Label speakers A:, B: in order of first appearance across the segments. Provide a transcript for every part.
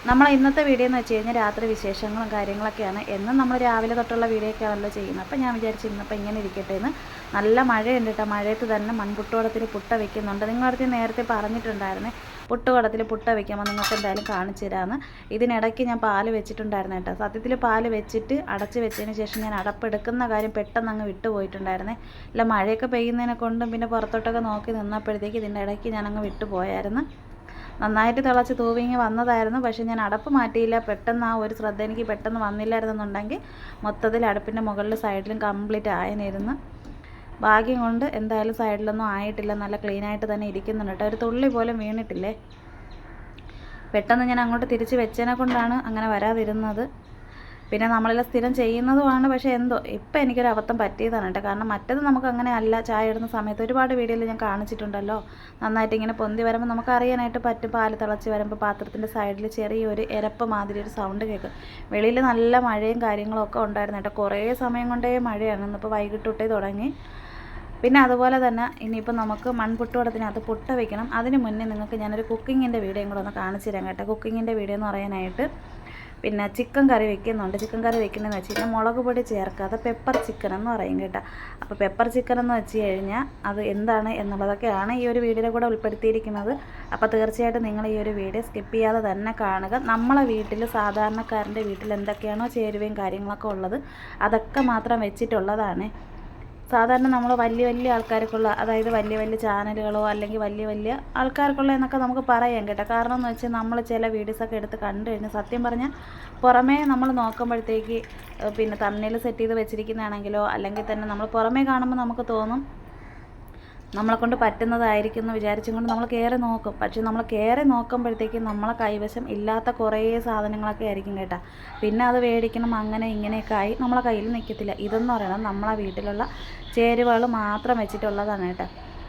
A: നമ്മൾ ഇന്നത്തെ വീഡിയോ എന്ന് വെച്ച് കഴിഞ്ഞാൽ രാത്രി വിശേഷങ്ങളും കാര്യങ്ങളൊക്കെയാണ്. എന്നും നമ്മൾ രാവിലെ തൊട്ടുള്ള വീഡിയോ ഒക്കെയാണല്ലോ ചെയ്യുന്നത്. അപ്പോൾ ഞാൻ വിചാരിച്ചു ഇന്നിപ്പോൾ ഇങ്ങനെ ഇരിക്കട്ടെ എന്ന്. നല്ല മഴയുണ്ട് കേട്ടോ. മഴയത്ത് തന്നെ മൺപുട്ടുകുടത്തിൽ പുട്ട വയ്ക്കുന്നുണ്ട്. നിങ്ങളടുത്ത് നേരത്തെ പറഞ്ഞിട്ടുണ്ടായിരുന്നേ പുട്ടുകുടത്തിൽ പുട്ട വയ്ക്കുമ്പോൾ നിങ്ങൾക്ക് എന്തായാലും കാണിച്ചു തരാമെന്ന്. ഇതിനിടയ്ക്ക് ഞാൻ പാല് വെച്ചിട്ടുണ്ടായിരുന്നു കേട്ടോ. സത്യത്തിൽ പാല് വെച്ചിട്ട് അടച്ച് വെച്ചതിന് ശേഷം ഞാൻ അടപ്പെടുക്കുന്ന കാര്യം പെട്ടെന്ന് അങ്ങ് വിട്ടുപോയിട്ടുണ്ടായിരുന്നേ. ഇല്ല മഴയൊക്കെ പെയ്യുന്നതിനെ കൊണ്ടും പിന്നെ പുറത്തോട്ടൊക്കെ നോക്കി നിന്നപ്പോഴത്തേക്ക് ഇതിൻ്റെ ഇടയ്ക്ക് ഞാനങ്ങ് വിട്ടുപോയായിരുന്നു. നന്നായിട്ട് തിളച്ച് തൂവിങ്ങി വന്നതായിരുന്നു. പക്ഷേ ഞാൻ അടപ്പ് മാറ്റിയില്ല. പെട്ടെന്ന് ആ ഒരു ശ്രദ്ധ എനിക്ക് പെട്ടെന്ന് വന്നില്ലായിരുന്നെന്നുണ്ടെങ്കിൽ മൊത്തത്തിൽ അടുപ്പിൻ്റെ മുകളിൽ സൈഡിലും കംപ്ലീറ്റ് ആയനിരുന്ന്. ഭാഗ്യം കൊണ്ട് എന്തായാലും സൈഡിലൊന്നും ആയിട്ടില്ല. നല്ല ക്ലീനായിട്ട് തന്നെ ഇരിക്കുന്നുണ്ട് കേട്ടോ. ഒരു തുള്ളി പോലും വീണിട്ടില്ലേ. പെട്ടെന്ന് ഞാൻ അങ്ങോട്ട് തിരിച്ച് വെച്ചതിനെ കൊണ്ടാണ് അങ്ങനെ വരാതിരുന്നത്. പിന്നെ നമ്മളെല്ലാം സ്ഥിരം ചെയ്യുന്നതുമാണ്. പക്ഷേ എന്തോ ഇപ്പം എനിക്കൊരു അബദ്ധം പറ്റിയതാണ് കേട്ടോ. കാരണം മറ്റത് നമുക്ക് അങ്ങനെ അല്ല. ചായ ഇടുന്ന സമയത്ത് ഒരുപാട് വീഡിയോയിൽ ഞാൻ കാണിച്ചിട്ടുണ്ടല്ലോ. നന്നായിട്ട് ഇങ്ങനെ പൊന്തി വരുമ്പോൾ നമുക്ക് അറിയാനായിട്ട് പറ്റും. പാല് തിളച്ച് വരുമ്പോൾ പാത്രത്തിൻ്റെ സൈഡിൽ ചെറിയൊരു എരപ്പ് മാതിരി ഒരു സൗണ്ട് കേൾക്കും. വെളിയിൽ നല്ല മഴയും കാര്യങ്ങളൊക്കെ ഉണ്ടായിരുന്നു കേട്ടോ. കുറേ സമയം കൊണ്ടേ മഴയാണ്. ഇന്നിപ്പോൾ വൈകിട്ട് തൊട്ടേ തുടങ്ങി. പിന്നെ അതുപോലെ തന്നെ ഇനിയിപ്പോൾ നമുക്ക് മൺപുട്ടുകുടത്തിനകത്ത് പുട്ട വയ്ക്കണം. അതിന് മുന്നേ നിങ്ങൾക്ക് ഞാനൊരു കുക്കിങ്ങിൻ്റെ വീഡിയോയും കൂടെ ഒന്ന് കാണിച്ചു തരാം കേട്ടോ. കുക്കിങ്ങിൻ്റെ വീഡിയോ എന്ന് പറയാനായിട്ട് പിന്നെ ചിക്കൻ കറി വെക്കുന്നുണ്ട്. ചിക്കൻ കറി വെക്കുന്നതെന്ന് വെച്ച് കഴിഞ്ഞാൽ മുളക് പൊടി ചേർക്കാതെ പെപ്പർ ചിക്കൻ എന്ന് പറയും കേട്ടോ. അപ്പോൾ പെപ്പർ ചിക്കൻ എന്ന് വെച്ച് കഴിഞ്ഞാൽ അത് എന്താണ് എന്നുള്ളതൊക്കെയാണ് ഈ ഒരു വീഡിയോയിൽ കൂടെ ഉൾപ്പെടുത്തിയിരിക്കുന്നത്. അപ്പോൾ തീർച്ചയായിട്ടും നിങ്ങൾ ഈ ഒരു വീഡിയോ സ്കിപ്പ് ചെയ്യാതെ തന്നെ കാണുക. നമ്മളെ വീട്ടിൽ സാധാരണക്കാരൻ്റെ വീട്ടിൽ എന്തൊക്കെയാണോ ചേരുവയും കാര്യങ്ങളൊക്കെ ഉള്ളത് അതൊക്കെ മാത്രം വെച്ചിട്ടുള്ളതാണ്. സാധാരണ നമ്മൾ വലിയ വലിയ ആൾക്കാർക്കുള്ള, അതായത് വലിയ വലിയ ചാനലുകളോ അല്ലെങ്കിൽ വലിയ വലിയ ആൾക്കാർക്കുള്ള എന്നൊക്കെ നമുക്ക് പറയാം കേട്ടോ. കാരണം എന്ന് വെച്ചാൽ നമ്മൾ ചില വീഡിയോസൊക്കെ എടുത്ത് കണ്ടു കഴിഞ്ഞാൽ സത്യം പറഞ്ഞാൽ പുറമേ നമ്മൾ നോക്കുമ്പോഴത്തേക്ക് പിന്നെ തമ്മിൽ സെറ്റ് ചെയ്ത് വെച്ചിരിക്കുന്നതാണെങ്കിലോ അല്ലെങ്കിൽ തന്നെ നമ്മൾ പുറമേ കാണുമ്പോൾ നമുക്ക് തോന്നും നമ്മളെക്കൊണ്ട് പറ്റുന്നതായിരിക്കും എന്ന് വിചാരിച്ചും കൊണ്ട് നമ്മൾ കയറി നോക്കും. പക്ഷെ നമ്മൾ കയറി നോക്കുമ്പോഴത്തേക്കും നമ്മളെ കൈവശം ഇല്ലാത്ത കുറേ സാധനങ്ങളൊക്കെ ആയിരിക്കും കേട്ടോ. പിന്നെ അത് മേടിക്കണം അങ്ങനെ ഇങ്ങനെയൊക്കെ ആയി നമ്മളെ കയ്യിൽ നിൽക്കത്തില്ല. ഇതെന്ന് പറയുന്നത് നമ്മളെ വീട്ടിലുള്ള ചേരുവകൾ മാത്രം വെച്ചിട്ടുള്ളതാണ് കേട്ടോ.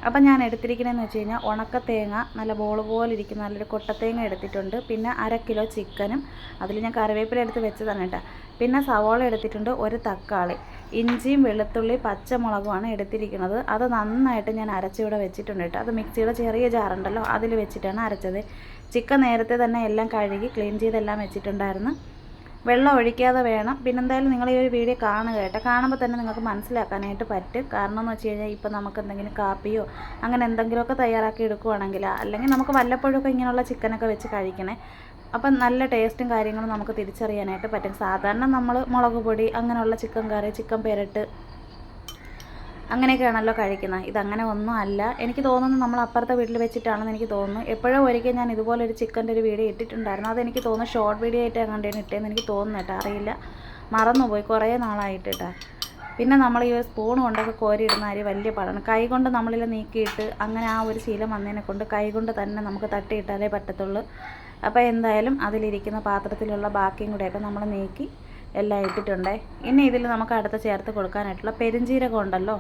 A: അപ്പം ഞാൻ എടുത്തിരിക്കണമെന്ന് വെച്ച് കഴിഞ്ഞാൽ ഉണക്കത്തേങ്ങ നല്ല ബോൾ പോലെ ഇരിക്കുന്ന നല്ലൊരു കൊട്ടത്തേങ്ങ എടുത്തിട്ടുണ്ട്. പിന്നെ 1/2 കിലോ ചിക്കനും അതിൽ ഞാൻ കറിവേപ്പില എടുത്ത് വെച്ചതാണ് കേട്ടോ. പിന്നെ സവോള എടുത്തിട്ടുണ്ട്, ഒരു തക്കാളി, ഇഞ്ചിയും വെളുത്തുള്ളി പച്ചമുളകുമാണ് എടുത്തിരിക്കുന്നത്. അത് നന്നായിട്ട് ഞാൻ അരച്ചിവിടെ വെച്ചിട്ടുണ്ട് കേട്ടോ. അത് മിക്സിയുടെ ചെറിയ ജാറുണ്ടല്ലോ അതിൽ വെച്ചിട്ടാണ് അരച്ചത്. ചിക്കൻ നേരത്തെ തന്നെ എല്ലാം കഴുകി ക്ലീൻ ചെയ്തെല്ലാം വെച്ചിട്ടുണ്ടായിരുന്നു. വെള്ളം ഒഴിക്കാതെ വേണം. പിന്നെന്തായാലും നിങ്ങൾ ഈ ഒരു വീഡിയോ കാണുക കേട്ടോ. കാണുമ്പോൾ തന്നെ നിങ്ങൾക്ക് മനസ്സിലാക്കാനായിട്ട് പറ്റും. കാരണം എന്ന് വെച്ച് കഴിഞ്ഞാൽ ഇപ്പോൾ നമുക്ക് എന്തെങ്കിലും കാപ്പിയോ അങ്ങനെ എന്തെങ്കിലുമൊക്കെ തയ്യാറാക്കി എടുക്കുവാണെങ്കിൽ അല്ലെങ്കിൽ നമുക്ക് വല്ലപ്പോഴൊക്കെ ഇങ്ങനെയുള്ള ചിക്കനൊക്കെ വെച്ച് കഴിക്കണേ. അപ്പം നല്ല ടേസ്റ്റും കാര്യങ്ങളും നമുക്ക് തിരിച്ചറിയാനായിട്ട് പറ്റും. സാധാരണ നമ്മൾ മുളക് പൊടി അങ്ങനെയുള്ള ചിക്കൻ കറി, ചിക്കൻ പെരട്ട് അങ്ങനെയൊക്കെയാണല്ലോ കഴിക്കുന്നത്. ഇതങ്ങനെ ഒന്നും അല്ല. എനിക്ക് തോന്നുന്നു നമ്മൾ അപ്പുറത്തെ വീട്ടിൽ വെച്ചിട്ടാണെന്ന് എനിക്ക് തോന്നുന്നു. എപ്പോഴോ ഒരിക്കൽ ഞാൻ ഇതുപോലൊരു ചിക്കൻ്റെ ഒരു വീഡിയോ ഇട്ടിട്ടുണ്ടായിരുന്നു. അതെനിക്ക് തോന്നുന്നു ഷോർട്ട് വീഡിയോ ആയിട്ട് കണ്ടേന് ഇട്ടേന്ന് എനിക്ക് തോന്നുന്നു കേട്ടോ. അറിയില്ല, മറന്നുപോയി, കുറേ നാളായിട്ട് കേട്ടോ. പിന്നെ നമ്മൾ ഈ ഒരു സ്പൂൺ കൊണ്ടൊക്കെ കോരിയിടുന്ന അരി വലിയ പാടാണ്. കൈ കൊണ്ട് നമ്മളിൽ നീക്കിയിട്ട് അങ്ങനെ ആ ഒരു ശീലം വന്നതിനെ കൊണ്ട് കൈ കൊണ്ട് തന്നെ നമുക്ക് തട്ടിയിട്ടാലേ പറ്റത്തുള്ളൂ. അപ്പോൾ എന്തായാലും അതിലിരിക്കുന്ന പാത്രത്തിലുള്ള ബാക്കിയും കൂടെയൊക്കെ നമ്മൾ നീക്കി എല്ലാം ഇട്ടിട്ടുണ്ടേ. ഇനി ഇതിൽ നമുക്ക് അടുത്ത് ചേർത്ത് കൊടുക്കാനായിട്ടുള്ള പെരുംജീരകം ഉണ്ടല്ലോ,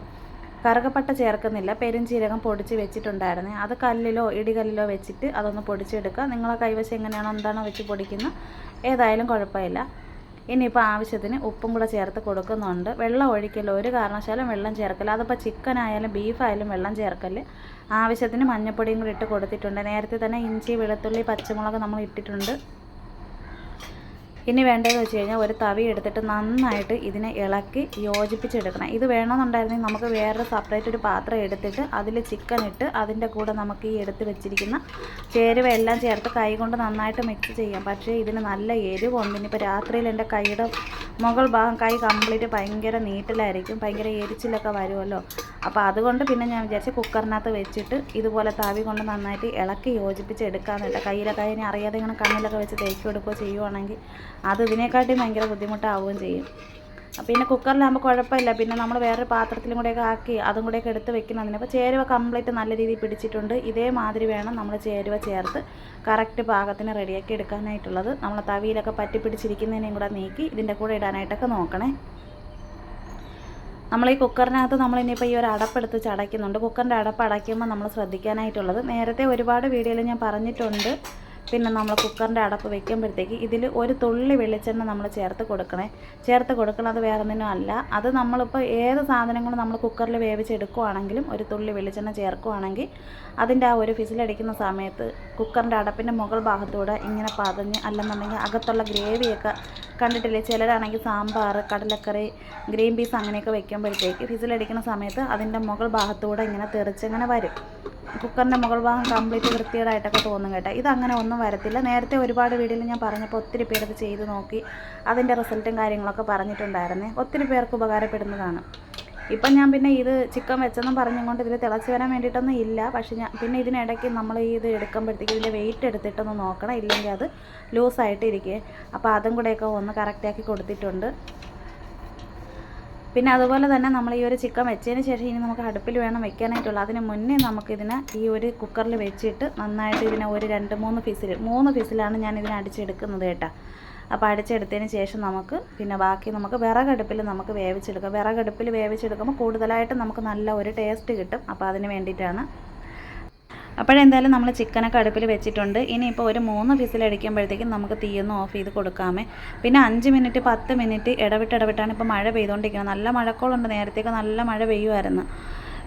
A: കറുകപ്പട്ട ചേർക്കുന്നില്ല, പെരുംജീരകം പൊടിച്ച് വെച്ചിട്ടുണ്ടായിരുന്നേ. അത് കല്ലിലോ ഇടികല്ലിലോ വെച്ചിട്ട് അതൊന്ന് പൊടിച്ചെടുക്കുക. നിങ്ങളെ കൈവശം എങ്ങനെയാണോ എന്താണോ വെച്ച് പൊടിക്കുന്നത് ഏതായാലും കുഴപ്പമില്ല. ഇനിയിപ്പോൾ ആവശ്യത്തിന് ഉപ്പും കൂടെ ചേർത്ത് കൊടുക്കുന്നുണ്ട്. വെള്ളം ഒഴിക്കല്ലോ, ഒരു കാരണവശാലും വെള്ളം ചേർക്കല്ല. അതിപ്പോൾ ചിക്കനായാലും ബീഫായാലും വെള്ളം ചേർക്കല്. ആവശ്യത്തിന് മഞ്ഞൾപ്പൊടിയും കൂടി ഇട്ട് കൊടുത്തിട്ടുണ്ട്. നേരത്തെ തന്നെ ഇഞ്ചി വെളുത്തുള്ളി പച്ചമുളക് നമ്മൾ ഇട്ടിട്ടുണ്ട്. ഇനി വേണ്ടതെന്ന് വെച്ച് കഴിഞ്ഞാൽ ഒരു തവി എടുത്തിട്ട് നന്നായിട്ട് ഇതിനെ ഇളക്കി യോജിപ്പിച്ചെടുക്കണം. ഇത് വേണമെന്നുണ്ടായിരുന്നെങ്കിൽ നമുക്ക് വേറൊരു സെപ്പറേറ്റ് ഒരു പാത്രം എടുത്തിട്ട് അതിൽ ചിക്കൻ ഇട്ട് അതിൻ്റെ കൂടെ നമുക്ക് ഈ എടുത്ത് വെച്ചിരിക്കുന്ന ചേരുവ എല്ലാം ചേർത്ത് കൈ കൊണ്ട് നന്നായിട്ട് മിക്സ് ചെയ്യാം. പക്ഷേ ഇതിന് നല്ല എരിവുണ്ട്. ഇനിയിപ്പോൾ രാത്രിയിൽ എൻ്റെ കൈയുടെ മുകൾ ഭാഗം കൈ കംപ്ലീറ്റ് ഭയങ്കര നീട്ടിലായിരിക്കും, ഭയങ്കര എരിച്ചിലൊക്കെ വരുമല്ലോ. അപ്പോൾ അതുകൊണ്ട് പിന്നെ ഞാൻ വിചാരിച്ച് കുക്കറിനകത്ത് വെച്ചിട്ട് ഇതുപോലെ തവി കൊണ്ട് നന്നായിട്ട് ഇളക്കി യോജിപ്പിച്ച് എടുക്കാമെന്നില്ല. കയ്യിലൊക്കെ അതിനെ അറിയാതെ ഇങ്ങനെ കണ്ണിലൊക്കെ വെച്ച് തേക്കി കൊടുക്കുകയോ ചെയ്യുവാണെങ്കിൽ അത് ഇതിനെക്കാട്ടി ഭയങ്കര ബുദ്ധിമുട്ടാവുകയും ചെയ്യും. പിന്നെ കുക്കറിലാകുമ്പോൾ കുഴപ്പമില്ല. പിന്നെ നമ്മൾ വേറൊരു പാത്രത്തിലും കൂടെയൊക്കെ ആക്കി അതും കൂടെയൊക്കെ എടുത്ത് വെക്കുന്നതിന്. അപ്പോൾ ചേരുവ കംപ്ലീറ്റ് നല്ല രീതിയിൽ പിടിച്ചിട്ടുണ്ട്. ഇതേമാതിരി വേണം നമ്മൾ ചേരുവ ചേർത്ത് കറക്റ്റ് പാകത്തിന് റെഡിയാക്കി എടുക്കാനായിട്ടുള്ളത്. നമ്മൾ തവിയിലൊക്കെ പറ്റി പിടിച്ചിരിക്കുന്നതിനെയും കൂടെ നീക്കി ഇതിൻ്റെ കൂടെ ഇടാനായിട്ടൊക്കെ നോക്കണേ. നമ്മൾ ഈ കുക്കറിനകത്ത് നമ്മളിനിയിപ്പോൾ ഈ ഒരു അടപ്പെടുത്ത് ചടയ്ക്കുന്നുണ്ട്. കുക്കറിൻ്റെ അടപ്പ് അടയ്ക്കുമ്പോൾ നമ്മൾ ശ്രദ്ധിക്കാനായിട്ടുള്ളത്, നേരത്തെ ഒരുപാട് വീഡിയോയിൽ ഞാൻ പറഞ്ഞിട്ടുണ്ട്. പിന്നെ നമ്മൾ കുക്കറിൻ്റെ അടപ്പ് വെക്കുമ്പോഴത്തേക്ക് ഇതിൽ ഒരു തുള്ളി വെളിച്ചെണ്ണ നമ്മൾ ചേർത്ത് കൊടുക്കണത് വേറെ ഒന്നിനും അല്ല. അത് നമ്മളിപ്പോൾ ഏത് സാധനങ്ങളും നമ്മൾ കുക്കറിൽ വേവിച്ചെടുക്കുകയാണെങ്കിലും ഒരു തുള്ളി വെളിച്ചെണ്ണ ചേർക്കുകയാണെങ്കിൽ അതിൻ്റെ ആ ഒരു ഫിസിലടിക്കുന്ന സമയത്ത് കുക്കറിൻ്റെ അടപ്പിൻ്റെ മുകൾ ഭാഗത്തൂടെ ഇങ്ങനെ പതഞ്ഞ്, അല്ലെന്നുണ്ടെങ്കിൽ അകത്തുള്ള ഗ്രേവിയൊക്കെ കണ്ടിട്ടില്ലേ, ചിലരാണെങ്കിൽ സാമ്പാർ, കടലക്കറി, ഗ്രീൻ പീസ് അങ്ങനെയൊക്കെ വെക്കുമ്പോഴത്തേക്ക് ഫിസിലടിക്കുന്ന സമയത്ത് അതിൻ്റെ മുകൾ ഭാഗത്തൂടെ ഇങ്ങനെ തെറിച്ചിങ്ങനെ വരും. കുക്കറിൻ്റെ മുകൾ ഭാഗം കംപ്ലീറ്റ് വൃത്തികേടായിട്ടൊക്കെ തോന്നും കേട്ടോ. ഇതങ്ങനെ ഒന്നും വരത്തില്ല. നേരത്തെ ഒരുപാട് വീഡിയോയിൽ ഞാൻ പറഞ്ഞപ്പോൾ ഒത്തിരി പേരത് ചെയ്ത് നോക്കി അതിൻ്റെ റിസൾട്ടും കാര്യങ്ങളൊക്കെ പറഞ്ഞിട്ടുണ്ടായിരുന്നേ. ഒത്തിരി പേർക്ക് ഉപകാരപ്പെടുന്നതാണ്. ഇപ്പം ഞാൻ പിന്നെ ഇത് ചിക്കൻ വെച്ചെന്നും പറഞ്ഞുകൊണ്ട് ഇതിൽ തിളച്ച് വരാൻ വേണ്ടിയിട്ടൊന്നും ഇല്ല. പക്ഷേ ഞാൻ പിന്നെ ഇതിനിടയ്ക്ക് നമ്മൾ ഇത് എടുക്കുമ്പോഴത്തേക്ക് ഇതിൻ്റെ വെയിറ്റ് എടുത്തിട്ടൊന്ന് നോക്കണം, ഇല്ലെങ്കിൽ അത് ലൂസായിട്ട് ഇരിക്കുക. അപ്പോൾ അതും കൂടെയൊക്കെ ഒന്ന് കറക്റ്റാക്കി കൊടുത്തിട്ടുണ്ട്. പിന്നെ അതുപോലെ തന്നെ നമ്മൾ ഈ ഒരു ചിക്കൻ വെച്ചതിന് ശേഷം ഇനി നമുക്ക് അടുപ്പിൽ വേണം വെക്കാനായിട്ടുള്ളൂ. അതിന് മുന്നേ നമുക്കിതിനെ ഈ ഒരു കുക്കറിൽ വെച്ചിട്ട് നന്നായിട്ട് ഇതിനെ ഒരു 2-3 ഫിസിലാണ് ഞാൻ ഇതിനെ അടിച്ചെടുക്കുന്നത് കേട്ടോ. അപ്പോൾ അടിച്ചെടുത്തതിന് ശേഷം നമുക്ക് പിന്നെ ബാക്കി നമുക്ക് വിറകടുപ്പിൽ നമുക്ക് വേവിച്ചെടുക്കാം. വിറകടുപ്പിൽ വേവിച്ചെടുക്കുമ്പോൾ കൂടുതലായിട്ട് നമുക്ക് നല്ല ഒരു ടേസ്റ്റ് കിട്ടും. അപ്പോൾ അതിന് വേണ്ടിയിട്ടാണ്. അപ്പോഴെന്തായാലും നമ്മൾ ചിക്കനൊക്കെ അടുപ്പിൽ വെച്ചിട്ടുണ്ട്. ഇനിയിപ്പോൾ ഒരു 3 ഫിസിലടിക്കുമ്പോഴത്തേക്കും നമുക്ക് തീയൊന്ന് ഓഫ് ചെയ്ത് കൊടുക്കാമേ. പിന്നെ 5 മിനിറ്റ് 10 മിനിറ്റ് ഇടവിട്ടാണ് ഇപ്പോൾ മഴ പെയ്തുകൊണ്ടിരിക്കുന്നത്. നല്ല മഴക്കോളുണ്ട്. നേരത്തേക്ക് നല്ല മഴ പെയ്യുമായിരുന്നു.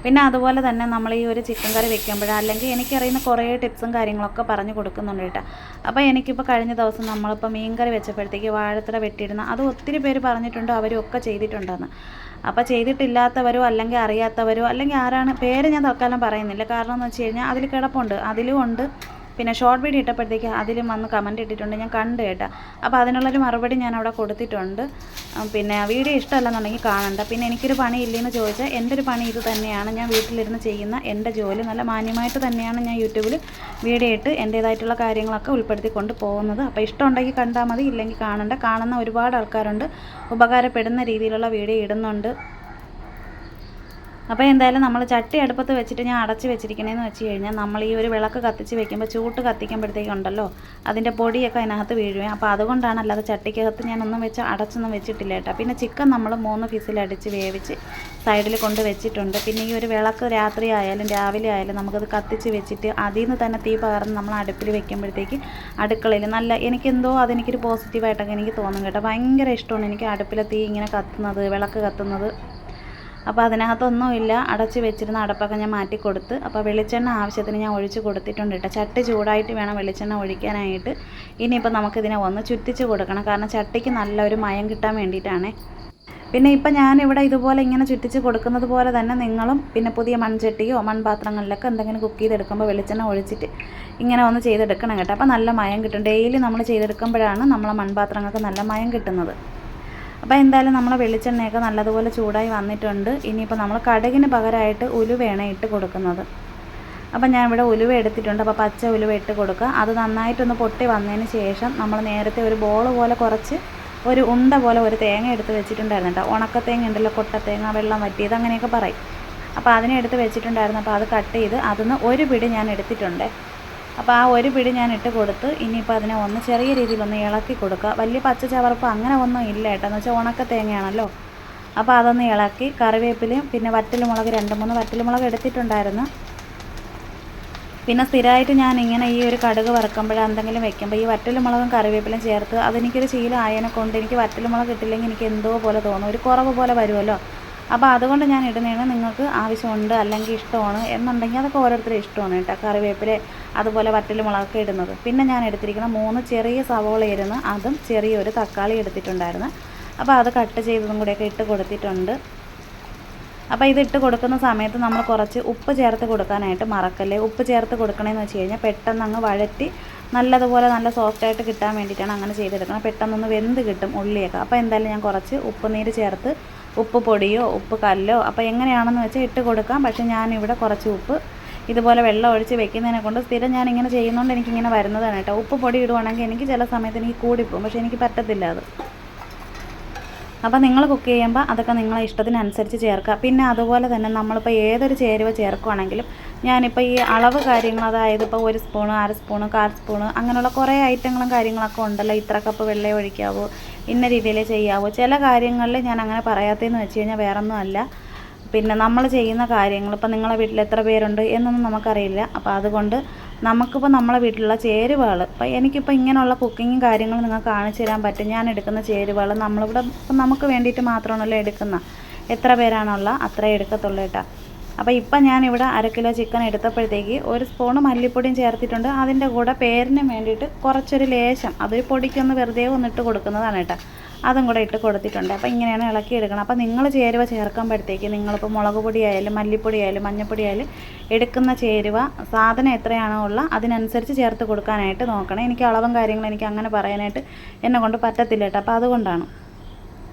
A: പിന്നെ അതുപോലെ തന്നെ നമ്മൾ ഈ ഒരു ചിക്കൻ കറി വെക്കുമ്പോൾ, അല്ലെങ്കിൽ എനിക്കറിയുന്ന കുറേ ടിപ്സും കാര്യങ്ങളൊക്കെ പറഞ്ഞു കൊടുക്കുന്നുണ്ട് കേട്ടോ. അപ്പോൾ എനിക്കിപ്പോൾ കഴിഞ്ഞ ദിവസം നമ്മളിപ്പോൾ മീൻ കറി വെച്ചപ്പോഴത്തേക്ക് വാഴത്തട വെട്ടിയിരുന്ന അത് ഒത്തിരി പേര് പറഞ്ഞിട്ടുണ്ട്, അവരും ഒക്കെ ചെയ്തിട്ടുണ്ടെന്ന്. അപ്പോൾ ചെയ്തിട്ടില്ലാത്തവരോ അല്ലെങ്കിൽ അറിയാത്തവരോ അല്ലെങ്കിൽ ആരാണ് പേര് ഞാൻ തൽക്കാലം പറയുന്നില്ല. കാരണം എന്ന് വെച്ച് കഴിഞ്ഞാൽ അതിൽ കിടപ്പുണ്ട്, അതിലും ഉണ്ട്. പിന്നെ ഷോർട്ട് വീഡിയോ ഇട്ടപ്പോഴത്തേക്ക് അതിലും വന്ന് കമൻറ്റ് ഇട്ടിട്ടുണ്ട്, ഞാൻ കണ്ടു കേട്ടോ. അപ്പോൾ അതിനുള്ളൊരു മറുപടി ഞാൻ അവിടെ കൊടുത്തിട്ടുണ്ട്. പിന്നെ വീഡിയോ ഇഷ്ടമല്ലെന്നുണ്ടെങ്കിൽ കാണണ്ട. പിന്നെ എനിക്കൊരു പണി ഇല്ലെന്ന് ചോദിച്ചാൽ എൻ്റെ ഒരു പണി ഇത് തന്നെയാണ്. ഞാൻ വീട്ടിലിരുന്ന് ചെയ്യുന്ന എൻ്റെ ജോലി നല്ല മാന്യമായിട്ട് തന്നെയാണ് ഞാൻ യൂട്യൂബിൽ വീഡിയോ ഇട്ട് എൻ്റേതായിട്ടുള്ള കാര്യങ്ങളൊക്കെ ഉൾപ്പെടുത്തിക്കൊണ്ട് പോകുന്നത്. അപ്പോൾ ഇഷ്ടമുണ്ടെങ്കിൽ കണ്ടാൽ മതി, ഇല്ലെങ്കിൽ കാണണ്ട. കാണുന്ന ഒരുപാട് ആൾക്കാരുണ്ട്, ഉപകാരപ്പെടുന്ന രീതിയിലുള്ള വീഡിയോ ഇടുന്നുണ്ട്. അപ്പോൾ എന്തായാലും നമ്മൾ ചട്ടി അടുപ്പത്ത് വെച്ചിട്ട് ഞാൻ അടച്ച് വെച്ചിരിക്കണേന്ന് വെച്ച് കഴിഞ്ഞാൽ, നമ്മൾ ഈ ഒരു വിളക്ക് കത്തിച്ച് വെക്കുമ്പോൾ ചൂട്ട് കത്തിക്കുമ്പോഴത്തേക്കുണ്ടല്ലോ അതിൻ്റെ പൊടിയൊക്കെ അതിനകത്ത് വീഴുവേ. അപ്പോൾ അതുകൊണ്ടാണ്, അല്ലാതെ ചട്ടിക്കകത്ത് ഞാനൊന്നും വെച്ച് അടച്ചൊന്നും വെച്ചിട്ടില്ല കേട്ടോ. പിന്നെ ചിക്കൻ നമ്മൾ 3 ഫിസിലടിച്ച് വേവിച്ച് സൈഡിൽ കൊണ്ട് വെച്ചിട്ടുണ്ട്. പിന്നെ ഈ ഒരു വിളക്ക് രാത്രി ആയാലും രാവിലെ ആയാലും നമുക്കത് കത്തിച്ച് വെച്ചിട്ട് അതിൽ നിന്ന് തന്നെ തീ പകർന്ന് നമ്മൾ അടുപ്പിൽ വെക്കുമ്പോഴത്തേക്ക് അടുക്കളയിൽ നല്ല എനിക്കെന്തോ അതെനിക്കൊരു പോസിറ്റീവായിട്ടൊക്കെ എനിക്ക് തോന്നും കേട്ടോ. ഭയങ്കര ഇഷ്ടമാണ് എനിക്ക് അടുപ്പിലെ തീ ഇങ്ങനെ കത്തുന്നത്, വിളക്ക് കത്തുന്നത്. അപ്പോൾ അതിനകത്തൊന്നുമില്ല, അടച്ച് വെച്ചിരുന്ന അടപ്പൊക്കെ ഞാൻ മാറ്റി കൊടുത്ത്. അപ്പോൾ വെളിച്ചെണ്ണ ആവശ്യത്തിന് ഞാൻ ഒഴിച്ച് കൊടുത്തിട്ടുണ്ട് കേട്ടോ. ചട്ടി ചൂടായിട്ട് വേണം വെളിച്ചെണ്ണ ഒഴിക്കാനായിട്ട്. ഇനിയിപ്പോൾ നമുക്കിതിനെ ഒന്ന് ചുറ്റിച്ച് കൊടുക്കണം, കാരണം ചട്ടിക്ക് നല്ലൊരു മയം കിട്ടാൻ വേണ്ടിയിട്ടാണ്. പിന്നെ ഇപ്പം ഞാനിവിടെ ഇതുപോലെ ഇങ്ങനെ ചുറ്റിച്ച് കൊടുക്കുന്നത് പോലെ തന്നെ നിങ്ങളും പിന്നെ പുതിയ മൺചട്ടിയോ മൺപാത്രങ്ങളിലൊക്കെ എന്തെങ്കിലും കുക്ക് ചെയ്തെടുക്കുമ്പോൾ വെളിച്ചെണ്ണ ഒഴിച്ചിട്ട് ഇങ്ങനെ ഒന്ന് ചെയ്തെടുക്കണം കേട്ടോ. അപ്പോൾ നല്ല മയം കിട്ടും. ഡെയിലി നമ്മൾ ചെയ്തെടുക്കുമ്പോഴാണ് നമ്മളെ മൺപാത്രങ്ങൾക്ക് നല്ല മയം കിട്ടുന്നത്. അപ്പോൾ എന്തായാലും നമ്മൾ വെളിച്ചെണ്ണയൊക്കെ നല്ലതുപോലെ ചൂടായി വന്നിട്ടുണ്ട്. ഇനിയിപ്പോൾ നമ്മൾ കടുകിന് പകരമായിട്ട് ഉലുവയാണ് ഇട്ട് കൊടുക്കുന്നത്. അപ്പം ഞാൻ ഇവിടെ ഉലുവ എടുത്തിട്ടുണ്ട്. അപ്പോൾ പച്ച ഉലുവ ഇട്ട് കൊടുക്കുക. അത് നന്നായിട്ടൊന്ന് പൊട്ടി വന്നതിന് ശേഷം നമ്മൾ നേരത്തെ ഒരു ബോൾ പോലെ കുറച്ച് ഒരു ഉണ്ട പോലെ ഒരു തേങ്ങ എടുത്ത് വെച്ചിട്ടുണ്ടായിരുന്നു കേട്ടോ. ഉണക്കത്തേങ്ങ ഉണ്ടല്ലോ, കൊട്ടത്തേങ്ങ, വെള്ളം വറ്റിയത് അങ്ങനെയൊക്കെ പറയും. അപ്പോൾ അതിനെ എടുത്ത് വെച്ചിട്ടുണ്ടായിരുന്നു. അപ്പോൾ അത് കട്ട് ചെയ്ത് അതിന് ഒരു പിടി ഞാൻ എടുത്തിട്ടുണ്ട്. അപ്പോൾ ആ ഒരു പിടി ഞാൻ ഇട്ട് കൊടുത്ത് ഇനിയിപ്പോൾ അതിനെ ഒന്ന് ചെറിയ രീതിയിലൊന്ന് ഇളക്കി കൊടുക്കുക. വലിയ പച്ച ചവർപ്പ് അങ്ങനെ ഒന്നും ഇല്ല കേട്ടോ, എന്ന് വെച്ചാൽ ഉണക്ക തേങ്ങയാണല്ലോ. അപ്പോൾ അതൊന്ന് ഇളക്കി കറിവേപ്പിലയും പിന്നെ വറ്റൽമുളക് 2-3 വറ്റൽമുളക് എടുത്തിട്ടുണ്ടായിരുന്നു. പിന്നെ സ്ഥിരമായിട്ട് ഞാൻ ഇങ്ങനെ ഈ ഒരു കടുക് വറുക്കുമ്പോൾ എന്തെങ്കിലും വെക്കുമ്പോൾ ഈ വറ്റൽമുളകും കറിവേപ്പിലയും ചേർത്ത് അതെനിക്കൊരു ശീലം ആയതിനെ കൊണ്ട് എനിക്ക് വറ്റൽമുളക് ഇട്ടില്ലെങ്കിൽ എനിക്ക് എന്തോ പോലെ തോന്നും, ഒരു കുറവ് പോലെ വരുമല്ലോ. അപ്പോൾ അതുകൊണ്ട് ഞാൻ ഇടുന്നതാണ്. നിങ്ങൾക്ക് ആവശ്യമുണ്ട് അല്ലെങ്കിൽ ഇഷ്ടമാണ് എന്നുണ്ടെങ്കിൽ അതൊക്കെ ഓരോരുത്തരും ഇഷ്ടമാണ് കേട്ടോ. കറിവേപ്പില അതുപോലെ വറ്റൽമുളകൊക്കെ ഇടുന്നത്. പിന്നെ ഞാൻ എടുത്തിരിക്കുന്ന 3 ചെറിയ സവോള ഇരുന്ന് അതും ചെറിയൊരു തക്കാളി എടുത്തിട്ടുണ്ടായിരുന്നു. അപ്പോൾ അത് കട്ട് ചെയ്തതും കൂടെയൊക്കെ ഇട്ട് കൊടുത്തിട്ടുണ്ട്. അപ്പോൾ ഇത് ഇട്ട് കൊടുക്കുന്ന സമയത്ത് നമ്മൾ കുറച്ച് ഉപ്പ് ചേർത്ത് കൊടുക്കാനായിട്ട് മറക്കല്ലേ. ഉപ്പ് ചേർത്ത് കൊടുക്കണമെന്ന് വെച്ച് കഴിഞ്ഞാൽ പെട്ടെന്ന് അങ്ങ് വഴറ്റി നല്ലതുപോലെ നല്ല സോഫ്റ്റായിട്ട് കിട്ടാൻ വേണ്ടിയിട്ടാണ് അങ്ങനെ ചെയ്തെടുക്കണം. പെട്ടെന്നൊന്ന് വെന്ത് കിട്ടും ഉള്ളിയൊക്കെ. അപ്പോൾ എന്തായാലും ഞാൻ കുറച്ച് ഉപ്പ് നീര് ചേർത്ത്, ഉപ്പ് പൊടിയോ ഉപ്പ് കല്ലോ അപ്പോൾ എങ്ങനെയാണെന്ന് വെച്ചാൽ ഇട്ട് കൊടുക്കാം. പക്ഷേ ഞാനിവിടെ കുറച്ച് ഉപ്പ് ഇതുപോലെ വെള്ളം ഒഴിച്ച് വെക്കുന്നതിനെ കൊണ്ട് സ്ഥിരം ഞാനിങ്ങനെ ചെയ്യുന്നതുകൊണ്ട് എനിക്കിങ്ങനെ വരുന്നതാണ് കേട്ടോ. ഉപ്പ് പൊടി ഇടുവാണെങ്കിൽ എനിക്ക് ചില സമയത്ത് എനിക്ക് കൂടിപ്പോകും, പക്ഷേ എനിക്ക് പറ്റത്തില്ല അത്. അപ്പോൾ നിങ്ങൾ കുക്ക് ചെയ്യുമ്പോൾ അതൊക്കെ നിങ്ങളെ ഇഷ്ടത്തിനനുസരിച്ച് ചേർക്കുക. പിന്നെ അതുപോലെ തന്നെ നമ്മളിപ്പോൾ ഏതൊരു ചേരുവ ചേർക്കുകയാണെങ്കിലും ഞാനിപ്പോൾ ഈ അളവ് കാര്യങ്ങൾ, അതായത് ഇപ്പോൾ 1 സ്പൂണ്, 1/2 സ്പൂണ്, 1/4 സ്പൂണ് അങ്ങനെയുള്ള കുറേ ഐറ്റങ്ങളും കാര്യങ്ങളൊക്കെ ഉണ്ടല്ലോ. ഇത്ര കപ്പ് വെള്ളം ഒഴിക്കാവോ, ഇന്ന രീതിയിൽ ചെയ്യാവോ. ചില കാര്യങ്ങളിൽ ഞാൻ അങ്ങനെ പറയാത്തതെന്ന് വെച്ച് കഴിഞ്ഞാൽ വേറൊന്നും അല്ല. പിന്നെ നമ്മൾ ചെയ്യുന്ന കാര്യങ്ങൾ ഇപ്പം നിങ്ങളെ വീട്ടിൽ എത്ര പേരുണ്ട് എന്നൊന്നും നമുക്കറിയില്ല. അപ്പോൾ അതുകൊണ്ട് നമുക്കിപ്പോൾ നമ്മളെ വീട്ടിലുള്ള ചേരുവകൾ ഇപ്പം എനിക്കിപ്പോൾ ഇങ്ങനെയുള്ള കുക്കിങ്ങും കാര്യങ്ങളും നിങ്ങൾക്ക് കാണിച്ചു തരാൻ പറ്റും. ഞാൻ എടുക്കുന്ന ചേരുവകൾ നമ്മളിവിടെ ഇപ്പം നമുക്ക് വേണ്ടിയിട്ട് മാത്രമാണല്ലോ എടുക്കുന്ന. എത്ര പേരാണുള്ള അത്രേ എടുക്കത്തുള്ളൂ കേട്ടോ. അപ്പോൾ ഇപ്പം ഞാനിവിടെ 1 കിലോ ചിക്കൻ എടുത്തപ്പോഴത്തേക്ക് 1 സ്പൂണ് മല്ലിപ്പൊടിയും ചേർത്തിട്ടുണ്ട്. അതിൻ്റെ കൂടെ പേരിന് വേണ്ടിയിട്ട് കുറച്ചൊരു ലേശം അതൊരു പൊടിക്കൊന്ന് വെറുതെ ഒന്നിട്ട് കൊടുക്കുന്നതാണ് കേട്ടോ. അതും കൂടെ ഇട്ട് കൊടുത്തിട്ടുണ്ട്. അപ്പോൾ ഇങ്ങനെയാണ് ഇളക്കി എടുക്കണം. അപ്പോൾ നിങ്ങൾ ചേരുവ ചേർക്കുമ്പോഴത്തേക്ക് നിങ്ങളിപ്പോൾ മുളക് പൊടിയായാലും മല്ലിപ്പൊടി ആയാലും മഞ്ഞൾപ്പൊടി ആയാലും എടുക്കുന്ന ചേരുവ സാധനം എത്രയാണോ ഉള്ള അതിനനുസരിച്ച് ചേർത്ത് കൊടുക്കാനായിട്ട് നോക്കണം. എനിക്ക് അളവും കാര്യങ്ങളും എനിക്ക് അങ്ങനെ പറയാനായിട്ട് എന്നെ കൊണ്ട് പറ്റത്തില്ല കേട്ടോ. അപ്പോൾ അതുകൊണ്ടാണ്.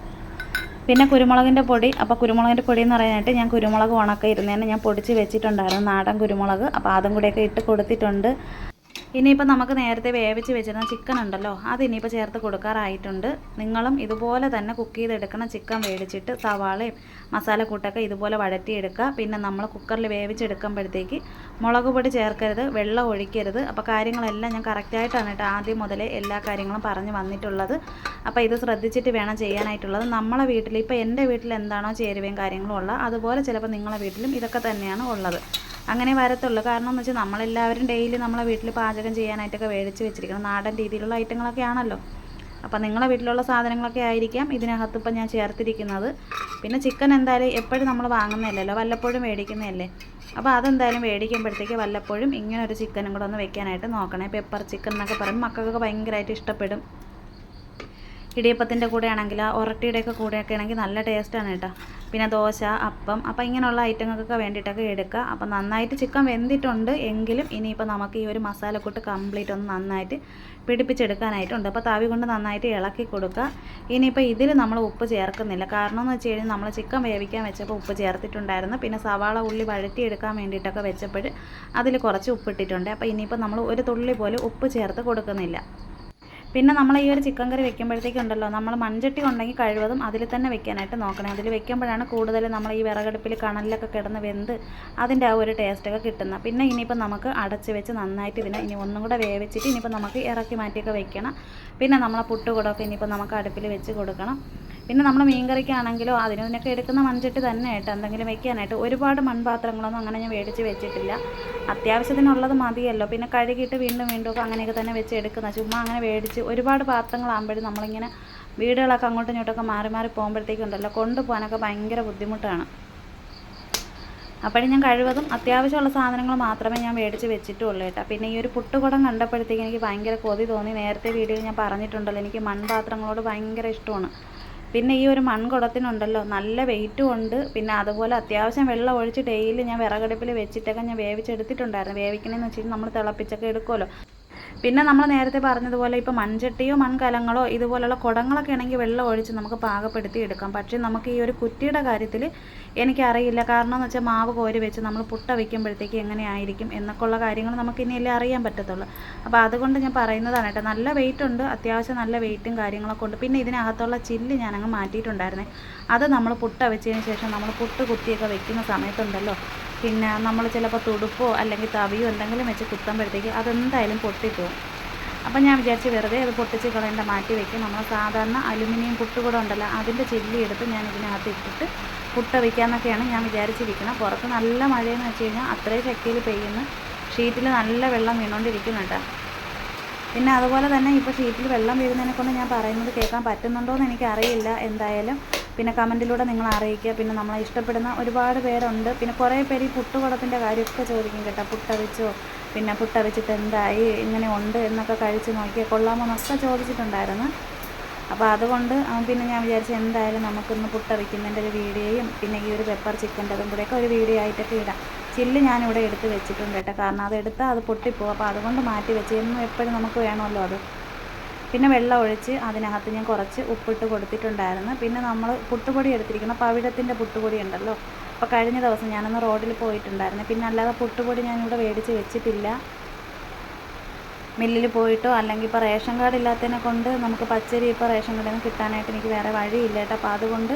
A: പിന്നെ കുരുമുളകിൻ്റെ പൊടി. അപ്പോൾ കുരുമുളകിൻ്റെ പൊടി എന്ന് പറയാനായിട്ട് ഞാൻ കുരുമുളക് ഉണക്ക ഇരുന്നേനെ ഞാൻ പൊടിച്ച് വെച്ചിട്ടുണ്ടായിരുന്നു, നാടൻ കുരുമുളക്. അപ്പോൾ അതും കൂടെയൊക്കെ ഇട്ട് കൊടുത്തിട്ടുണ്ട്. ഇനിയിപ്പോൾ നമുക്ക് നേരത്തെ വേവിച്ച് വെച്ചിരുന്ന ചിക്കൻ ഉണ്ടല്ലോ, അത് ഇനിയിപ്പോൾ ചേർത്ത് കൊടുക്കാറായിട്ടുണ്ട്. നിങ്ങളും ഇതുപോലെ തന്നെ കുക്ക് ചെയ്തെടുക്കണം. ചിക്കൻ വേവിച്ചിട്ട് സവാളയും മസാലക്കൂട്ടൊക്കെ ഇതുപോലെ വഴറ്റിയെടുക്കുക. പിന്നെ നമ്മൾ കുക്കറിൽ വേവിച്ചെടുക്കുമ്പോഴത്തേക്ക് മുളക് പൊടി ചേർക്കരുത്, വെള്ളം ഒഴിക്കരുത്. അപ്പോൾ കാര്യങ്ങളെല്ലാം ഞാൻ കറക്റ്റായിട്ടാണ് കേട്ടോ ആദ്യം മുതലേ എല്ലാ കാര്യങ്ങളും പറഞ്ഞു വന്നിട്ടുള്ളത്. അപ്പോൾ ഇത് ശ്രദ്ധിച്ചിട്ട് വേണം ചെയ്യാനായിട്ടുള്ളത്. നമ്മളെ വീട്ടിൽ ഇപ്പോൾ എൻ്റെ വീട്ടിൽ എന്താണോ ചേരുവയും കാര്യങ്ങളും ഉള്ളത് അതുപോലെ ചിലപ്പോൾ നിങ്ങളെ വീട്ടിലും ഇതൊക്കെ തന്നെയാണ് ഉള്ളത്. അങ്ങനെ വരത്തുള്ളൂ. കാരണം എന്ന് വെച്ചാൽ നമ്മളെല്ലാവരും ഡെയിലി നമ്മളെ വീട്ടിൽ പാചകം ചെയ്യാനായിട്ടൊക്കെ മേടിച്ച് വെച്ചിരിക്കണം. നാടൻ രീതിയിലുള്ള ഐറ്റങ്ങളൊക്കെ ആണല്ലോ. അപ്പോൾ നിങ്ങളെ വീട്ടിലുള്ള സാധനങ്ങളൊക്കെ ആയിരിക്കാം ഇതിനകത്ത് ഇപ്പം ഞാൻ ചേർത്തിരിക്കുന്നത്. പിന്നെ ചിക്കൻ എന്തായാലും എപ്പോഴും നമ്മൾ വാങ്ങുന്നതല്ലല്ലോ, വല്ലപ്പോഴും മേടിക്കുന്നതല്ലേ. അപ്പോൾ അതെന്തായാലും മേടിക്കുമ്പോഴത്തേക്ക് വല്ലപ്പോഴും ഇങ്ങനെ ഒരു ചിക്കനും കൂടെ ഒന്ന് വെക്കാനായിട്ട് നോക്കണേ. പെപ്പർ ചിക്കൻ എന്നൊക്കെ പറയും, മക്കൾക്കൊക്കെ ഭയങ്കരമായിട്ട് ഇഷ്ടപ്പെടും. ഇടിയപ്പത്തിൻ്റെ കൂടെ ആണെങ്കിൽ ഉരട്ടിയുടെയൊക്കെ കൂടെയൊക്കെ ആണെങ്കിൽ നല്ല ടേസ്റ്റാണ് കേട്ടോ. പിന്നെ ദോശ, അപ്പം, അപ്പോൾ ഇങ്ങനെയുള്ള ഐറ്റങ്ങൾക്കൊക്കെ വേണ്ടിയിട്ടൊക്കെ എടുക്കുക. അപ്പോൾ നന്നായിട്ട് ചിക്കൻ വെന്തിട്ടുണ്ട് എങ്കിലും ഇനിയിപ്പോൾ നമുക്ക് ഈ ഒരു മസാലക്കൂട്ട് കംപ്ലീറ്റ് ഒന്ന് നന്നായിട്ട് പിടിപ്പിച്ചെടുക്കാനായിട്ടുണ്ട്. അപ്പോൾ തവി കൊണ്ട് നന്നായിട്ട് ഇളക്കി കൊടുക്കുക. ഇനിയിപ്പോൾ ഇതിൽ നമ്മൾ ഉപ്പ് ചേർക്കുന്നില്ല. കാരണം എന്ന് വെച്ച് കഴിഞ്ഞാൽ നമ്മൾ ചിക്കൻ വേവിക്കാൻ വെച്ചപ്പോൾ ഉപ്പ് ചേർത്തിട്ടുണ്ടായിരുന്നു. പിന്നെ സവാള ഉള്ളി വഴറ്റിയെടുക്കാൻ വേണ്ടിയിട്ടൊക്കെ വെച്ചപ്പോൾ അതിൽ കുറച്ച് ഉപ്പിട്ടിട്ടുണ്ട്. അപ്പോൾ ഇനിയിപ്പോൾ നമ്മൾ ഒരു തുള്ളി പോലും ഉപ്പ് ചേർത്ത് കൊടുക്കുന്നില്ല. പിന്നെ നമ്മൾ ഈ ഒരു ചിക്കൻ കറി വെക്കുമ്പോഴത്തേക്കുണ്ടല്ലോ, നമ്മൾ മൺചട്ടി ഉണ്ടെങ്കിൽ കഴിവതും അതിൽ തന്നെ വെക്കാനായിട്ട് നോക്കണേ. അതിൽ വെക്കുമ്പോഴാണ് കൂടുതൽ നമ്മൾ ഈ വിറകടുപ്പിൽ കണലിലൊക്കെ കിടന്ന് വെന്ത് അതിൻ്റെ ആ ഒരു ടേസ്റ്റൊക്കെ കിട്ടുന്നത്. പിന്നെ ഇനിയിപ്പോൾ നമുക്ക് അടച്ച് വെച്ച് നന്നായിട്ട് ഇതിനെ ഇനി ഒന്നും കൂടെ വേവിച്ചിട്ട് ഇനിയിപ്പോൾ നമുക്ക് ഇറക്കി മാറ്റിയൊക്കെ വെക്കണം. പിന്നെ നമ്മളെ പുട്ടുകുടമൊക്കെ ഇനിയിപ്പോൾ നമുക്ക് അടുപ്പിൽ വെച്ച് കൊടുക്കണം. പിന്നെ നമ്മൾ മീൻകറിക്കാണെങ്കിലോ ഇതിനൊക്കെ എടുക്കുന്ന മൺചട്ടി തന്നെ ആയിട്ട് എന്തെങ്കിലും വെക്കാനായിട്ട് ഒരുപാട് മൺപാത്രങ്ങളൊന്നും അങ്ങനെ ഞാൻ മേടിച്ച് വെച്ചിട്ടില്ല. അത്യാവശ്യത്തിനുള്ളത് മതിയല്ലോ. പിന്നെ കഴുകിയിട്ട് വീണ്ടും ഒക്കെ അങ്ങനെയൊക്കെ തന്നെ വെച്ച് എടുക്കുന്ന ചുമ്മാ അങ്ങനെ മേടിച്ച് ഒരുപാട് പാത്രങ്ങളാകുമ്പോഴും നമ്മളിങ്ങനെ വീടുകളൊക്കെ അങ്ങോട്ടും ഇങ്ങോട്ടൊക്കെ മാറി മാറി പോകുമ്പോഴത്തേക്കുണ്ടല്ലോ കൊണ്ടുപോകാനൊക്കെ ഭയങ്കര ബുദ്ധിമുട്ടാണ്. അപ്പോഴും ഞാൻ കഴിവതും അത്യാവശ്യമുള്ള സാധനങ്ങൾ മാത്രമേ ഞാൻ മേടിച്ച് വെച്ചിട്ടുള്ളൂ കേട്ടോ. പിന്നെ ഈ ഒരു പുട്ടുകുടം കണ്ടപ്പോഴത്തേക്ക് എനിക്ക് ഭയങ്കര കൊതി തോന്നി. നേരത്തെ വീഡിയോയിൽ ഞാൻ പറഞ്ഞിട്ടുണ്ടല്ലോ, എനിക്ക് മൺപാത്രങ്ങളോട് ഭയങ്കര ഇഷ്ടമാണ്. പിന്നെ ഈ ഒരു മൺകുടത്തിനുണ്ടല്ലോ നല്ല വെയിറ്റും ഉണ്ട്. പിന്നെ അതുപോലെ അത്യാവശ്യം വെള്ളം ഒഴിച്ച് ഡെയിലി ഞാൻ വിറകടുപ്പിൽ വെച്ചിട്ടൊക്കെ ഞാൻ വേവിച്ചെടുത്തിട്ടുണ്ടായിരുന്നു. വേവിക്കണമെന്ന് വെച്ചിട്ട് നമ്മൾ തിളപ്പിച്ചൊക്കെ എടുക്കുമല്ലോ. പിന്നെ നമ്മൾ നേരത്തെ പറഞ്ഞതുപോലെ ഇപ്പോൾ മൺചട്ടിയോ മൺകലങ്ങളോ ഇതുപോലുള്ള കുടങ്ങളൊക്കെ ആണെങ്കിൽ വെള്ളം ഒഴിച്ച് നമുക്ക് പാകപ്പെടുത്തി എടുക്കാം. പക്ഷേ നമുക്ക് ഈ ഒരു കുറ്റിയുടെ കാര്യത്തിൽ എനിക്കറിയില്ല. കാരണം എന്ന് വെച്ചാൽ മാവ് കോരി വെച്ച് നമ്മൾ പുട്ട വയ്ക്കുമ്പോഴത്തേക്ക് എങ്ങനെയായിരിക്കും എന്നൊക്കെയുള്ള കാര്യങ്ങൾ നമുക്ക് ഇനിയല്ലേ അറിയാൻ പറ്റത്തുള്ളൂ. അപ്പോൾ അതുകൊണ്ട് ഞാൻ പറയുന്നതാണ് കേട്ടോ. നല്ല വെയിറ്റ് ഉണ്ട്, അത്യാവശ്യം നല്ല വെയിറ്റും കാര്യങ്ങളൊക്കെ ഉണ്ട്. പിന്നെ ഇതിനകത്തുള്ള ചില്ല് ഞാനങ്ങ് മാറ്റിയിട്ടുണ്ടായിരുന്നേ. അത് നമ്മൾ പുട്ട വെച്ചതിന് ശേഷം നമ്മൾ പുട്ട് കുത്തിയൊക്കെ വെക്കുന്ന സമയത്തുണ്ടല്ലോ, പിന്നെ നമ്മൾ ചിലപ്പോൾ തുടുപ്പോ അല്ലെങ്കിൽ തവിയോ എന്തെങ്കിലും വെച്ച് കുത്തുമ്പോഴത്തേക്ക് അതെന്തായാലും പൊട്ടിപ്പോവും. അപ്പം ഞാൻ വിചാരിച്ച് വെറുതെ അത് പൊട്ടിച്ച് കളയേണ്ട, മാറ്റി വയ്ക്കും. നമ്മൾ സാധാരണ അലുമിനിയം പുട്ടുകൂടെ ഉണ്ടല്ലോ അതിൻ്റെ ചില്ലി എടുത്ത് ഞാൻ ഇതിനകത്ത് ഇട്ടിട്ട് പുട്ട വയ്ക്കാമെന്നൊക്കെയാണ് ഞാൻ വിചാരിച്ചിരിക്കുന്നത്. പുറത്ത് നല്ല മഴയെന്ന് വെച്ച് കഴിഞ്ഞാൽ അത്രയും ശക്തിയിൽ പെയ്യുന്നു. ഷീറ്റിൽ നല്ല വെള്ളം വീണുകൊണ്ടിരിക്കുന്നുണ്ട്. പിന്നെ അതുപോലെ തന്നെ ഇപ്പോൾ ഷീറ്റിൽ വെള്ളം വീഴുന്നതിനെ കൊണ്ട് ഞാൻ പറയുന്നത് കേൾക്കാൻ പറ്റുന്നുണ്ടോ എന്ന് എനിക്കറിയില്ല. എന്തായാലും പിന്നെ കമൻറ്റിലൂടെ നിങ്ങൾ അറിയിക്കുക. പിന്നെ നമ്മളെ ഇഷ്ടപ്പെടുന്ന ഒരുപാട് പേരുണ്ട്. പിന്നെ കുറേ പേര് ഈ പുട്ടുകുടത്തിൻ്റെ കാര്യമൊക്കെ ചോദിക്കും കേട്ടോ. പുട്ട വെച്ചോ, പിന്നെ പുട്ട വെച്ചിട്ട് എന്തായി, ഇങ്ങനെ ഉണ്ട് എന്നൊക്കെ കഴിച്ച് നോക്കിയാൽ കൊള്ളാമോ എന്നൊക്കെ ചോദിച്ചിട്ടുണ്ടായിരുന്നു. അപ്പോൾ അതുകൊണ്ട് പിന്നെ ഞാൻ വിചാരിച്ചു എന്തായാലും നമുക്കൊന്ന് പുട്ട വയ്ക്കുന്നതിൻ്റെ ഒരു വീഡിയോയും പിന്നെ ഈ ഒരു പെപ്പർ ചിക്കൻ്റെതും കൂടെയൊക്കെ ഒരു വീഡിയോ ആയിട്ടൊക്കെ ഇടാം. ചില്ല് ഞാനിവിടെ എടുത്ത് വെച്ചിട്ടുണ്ട് കേട്ടോ. കാരണം അതെടുത്താൽ അത് പൊട്ടിപ്പോവും. അപ്പോൾ അതുകൊണ്ട് മാറ്റി വെച്ച് എന്നും എപ്പോഴും നമുക്ക് വേണമല്ലോ അത്. പിന്നെ വെള്ളം ഒഴിച്ച് അതിനകത്ത് ഞാൻ കുറച്ച് ഉപ്പിട്ട് കൊടുത്തിട്ടുണ്ടായിരുന്നു. പിന്നെ നമ്മൾ പുട്ടുപൊടി എടുത്തിരിക്കുന്ന പവിഴത്തിൻ്റെ പുട്ടുപൊടി ഉണ്ടല്ലോ. അപ്പോൾ കഴിഞ്ഞ ദിവസം ഞാനൊന്ന് റോഡിൽ പോയിട്ടുണ്ടായിരുന്നു. പിന്നെ അല്ലാതെ പുട്ടുപൊടി ഞാനിവിടെ മേടിച്ച് വെച്ചിട്ടില്ല. മില്ലിൽ പോയിട്ടോ അല്ലെങ്കിൽ ഇപ്പോൾ റേഷൻ കാർഡ് ഇല്ലാത്തതിനെ കൊണ്ട് നമുക്ക് പച്ചരി ഇപ്പോൾ റേഷൻ കാർഡിൽ നിന്ന് കിട്ടാനായിട്ട് എനിക്ക് വേറെ വഴിയില്ല കേട്ടോ. അപ്പോൾ അതുകൊണ്ട്